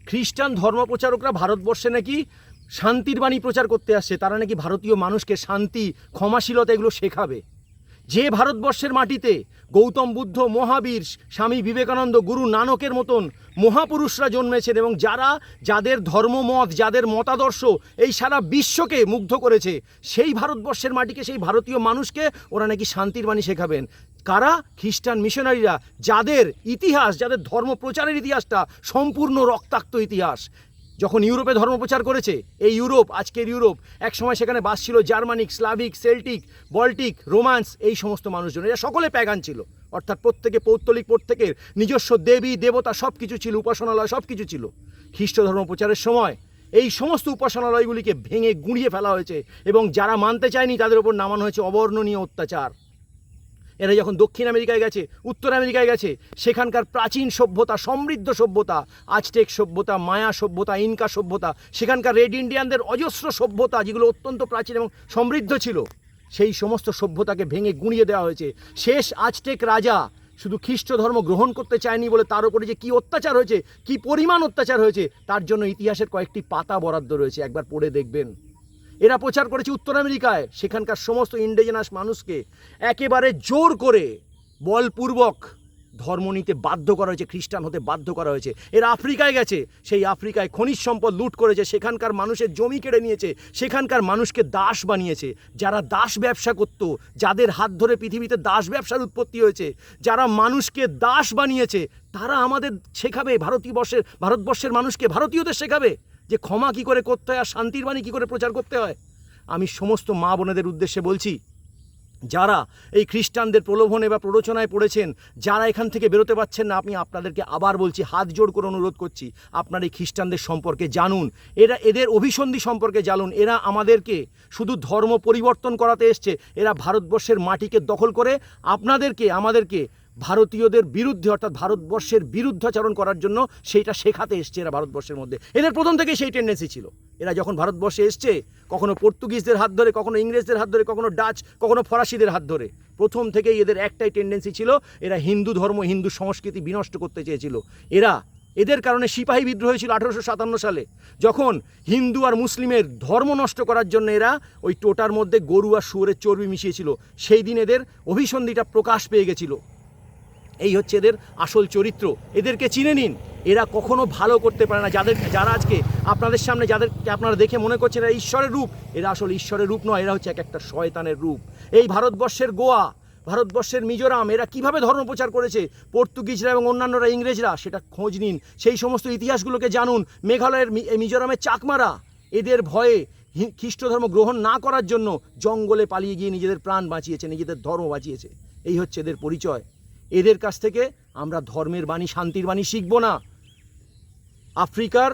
খ্রিস্টান ধর্মপ্রচারকরা ভারতবর্ষে নাকি শান্তির বাণী প্রচার করতে আসছে, তারা নাকি ভারতীয় মানুষকে শান্তি, ক্ষমাশীলতা এগুলো শেখাবে। যে ভারতবর্ষের মাটিতে গৌতম বুদ্ধ, মহাবীর, স্বামী বিবেকানন্দ, গুরু নানকের মতন মহাপুরুষরা জন্মেছেন এবং যাদের ধর্মমত, যাদের মতাদর্শ এই সারা বিশ্বকে মুগ্ধ করেছে, সেই ভারতবর্ষের মাটিকে, সেই ভারতীয় মানুষকে ওরা নাকি শান্তির বাণী শেখাবেন। কারা? খ্রিস্টান মিশনারিরা, যাদের ইতিহাস, যাদের ধর্ম প্রচারের ইতিহাসটা সম্পূর্ণ রক্তাক্ত ইতিহাস। যখন ইউরোপে ধর্মপ্রচার করেছে, এই ইউরোপ, আজকের ইউরোপ, একসময় সেখানে বাস ছিল Germanic, Slavic, Celtic, Baltic, romance, এই সমস্ত মানুষজন, এরা সকলে প্যাগান ছিল। অর্থাৎ প্রত্যেকে পৌত্তলিক, প্রত্যেকের নিজস্ব দেবী দেবতা সব কিছু ছিল, উপাসনালয় সব কিছু ছিল। খ্রিস্ট ধর্ম প্রচারের সময় এই সমস্ত উপাসনালয়গুলিকে ভেঙে গুঁড়িয়ে ফেলা হয়েছে এবং যারা মানতে চায়নি তাদের ওপর নামানো হয়েছে অবর্ণনীয় অত্যাচার। এরা যখন দক্ষিণ আমেরিকায় গেছে, উত্তর আমেরিকায় গেছে, সেখানকার প্রাচীন সভ্যতা, সমৃদ্ধ সভ্যতা, আজটেক সভ্যতা, মায়া সভ্যতা, ইনকা সভ্যতা, সেখানকার রেড ইন্ডিয়ানদের অজস্র সভ্যতা যেগুলো অত্যন্ত প্রাচীন এবং সমৃদ্ধ ছিল, সেই সমস্ত সভ্যতাকে ভেঙে গুঁড়িয়ে দেওয়া হয়েছে। শেষ আজটেক রাজা শুধু খ্রিস্ট ধর্ম গ্রহণ করতে চায়নি বলে তার উপরে যে কী অত্যাচার হয়েছে, কী পরিমাণ অত্যাচার হয়েছে, তার জন্য ইতিহাসের কয়েকটি পাতা বরাদ্দ রয়েছে, একবার পড়ে দেখবেন। এরা প্রচার করেছে উত্তর আমেরিকায়, সেখানকার সমস্ত ইন্ডিজেনাস মানুষকে একেবারে জোর করে বলপূর্বক ধর্ম নিতে বাধ্য করা হয়েছে, খ্রিস্টান হতে বাধ্য করা হয়েছে। এরা আফ্রিকায় গেছে, সেই আফ্রিকায় খনিজ সম্পদ লুট করেছে, সেখানকার মানুষের জমি কেড়ে নিয়েছে, সেখানকার মানুষকে দাস বানিয়েছে। যারা দাস ব্যবসা করত, যাদের হাত ধরে পৃথিবীতে দাস ব্যবসার উৎপত্তি হয়েছে, যারা মানুষকে দাস বানিয়েছে, তারা আমাদের শেখাবে, ভারতবর্ষের মানুষকে, ভারতীয়দের শেখাবে যে ক্ষমা কী করে করতে হয় আর শান্তির বাণী কী করে প্রচার করতে হয়। আমি সমস্ত মা বোনেদের উদ্দেশ্যে বলছি, যারা এই খ্রিস্টানদের প্রলোভনে বা প্ররোচনায় পড়েছেন, যারা এখান থেকে বেরোতে পারছেন না, আপনাদেরকে আবার বলছি, হাত জোড় করে অনুরোধ করছি, আপনারা এই খ্রিস্টানদের সম্পর্কে জানুন, এদের অভিসন্ধি সম্পর্কে জানুন। এরা আমাদেরকে শুধু ধর্ম পরিবর্তন করাতে এসছে, এরা ভারতবর্ষের মাটিকে দখল করে আমাদেরকে ভারতীয়দের বিরুদ্ধে, অর্থাৎ ভারতবর্ষের বিরুদ্ধাচরণ করার জন্য সেইটা শেখাতে এসছে। এরা ভারতবর্ষের মধ্যে, এদের প্রথম থেকেই সেই টেন্ডেন্সি ছিল। এরা যখন ভারতবর্ষে এসছে, কখনো পর্তুগিজদের হাত ধরে, কখনো ইংরেজদের হাত ধরে, কখনো ডাচ, কখনো ফরাসিদের হাত ধরে, প্রথম থেকেই এদের একটাই টেন্ডেন্সি ছিল, এরা হিন্দু ধর্ম, হিন্দু সংস্কৃতি বিনষ্ট করতে চেয়েছিল। এদের কারণে সিপাহী বিদ্রোহ হয়েছিল 1857 সালে, যখন হিন্দু আর মুসলিমের ধর্ম নষ্ট করার জন্য এরা ওই টোটার মধ্যে গরু আর শুয়োরের চর্বি মিশিয়েছিল। সেই দিন এদের অভিসন্ধিটা প্রকাশ পেয়ে গেছিল। এই হচ্ছে এদের আসল চরিত্র, এদেরকে চিনে নিন। এরা কখনো ভালো করতে পারে না। যারা আজকে আপনাদের সামনে, যাদেরকে আপনারা দেখে মনে করছেন এরা ঈশ্বরের রূপ, এরা আসলে ঈশ্বরের রূপ নয়, এরা হচ্ছে একটা শয়তানের রূপ। এই ভারতবর্ষের গোয়া, ভারতবর্ষের মিজোরাম, এরা কিভাবে ধর্মপ্রচার করেছে, পর্তুগিজরা এবং অন্যান্যরা, ইংরেজরা, সেটা খোঁজ নিন, সেই সমস্ত ইতিহাসগুলোকে জানুন। মেঘালয়ের মিজোরামের চাকমারা এদের ভয়ে খ্রিস্ট ধর্ম গ্রহণ না করার জন্য জঙ্গলে পালিয়ে গিয়ে নিজেদের প্রাণ বাঁচিয়েছে, নিজেদের ধর্ম বাঁচিয়েছে। এই হচ্ছে এদের পরিচয়। এদের কাছ থেকে আমরা ধর্মের বাণী, শান্তির বাণী শিখব না। আফ্রিকার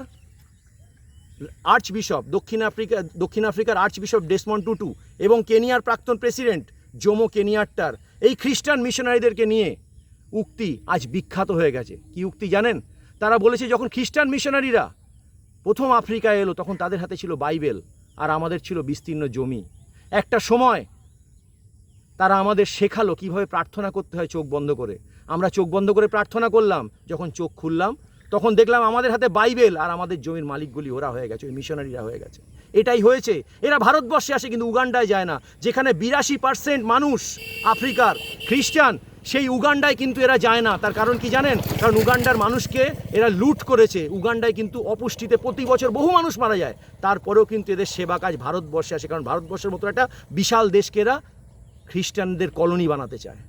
আর্চ বিশপ, দক্ষিণ আফ্রিকার আর্চ বিশপ ডেসমন্ড টুটু এবং কেনিয়ার প্রাক্তন প্রেসিডেন্ট জোমো কেনিয়াট্টার এই খ্রিস্টান মিশনারিদেরকে নিয়ে উক্তি আজ বিখ্যাত হয়ে গেছে। কি উক্তি জানেন? তারা বলেছে, যখন খ্রিস্টান মিশনারিরা প্রথম আফ্রিকায় এলো, তখন তাদের হাতে ছিল বাইবেল আর আমাদের ছিল বিস্তীর্ণ জমি। একটা সময় তারা আমাদের শেখালো কীভাবে প্রার্থনা করতে হয় চোখ বন্ধ করে। আমরা চোখ বন্ধ করে প্রার্থনা করলাম, যখন চোখ খুললাম তখন দেখলাম আমাদের হাতে বাইবেল আর আমাদের জমির মালিকগুলি ওরা হয়ে গেছে, ওই মিশনারিরা হয়ে গেছে। এটাই হয়েছে। এরা ভারতবর্ষে আসে কিন্তু উগান্ডায় যায় না, যেখানে 82% মানুষ আফ্রিকার খ্রিস্টান, সেই উগান্ডায় কিন্তু এরা যায় না। তার কারণ কি জানেন? কারণ উগান্ডার মানুষকে এরা লুট করেছে। উগান্ডায় কিন্তু অপুষ্টিতে প্রতি বছর বহু মানুষ মারা যায়, তারপরেও কিন্তু এদের সেবা কাজ ভারতবর্ষে আসে, কারণ ভারতবর্ষের মতো একটা বিশাল দেশকে এরা খ্রিস্টানদের কলোনি বানাতে চায়।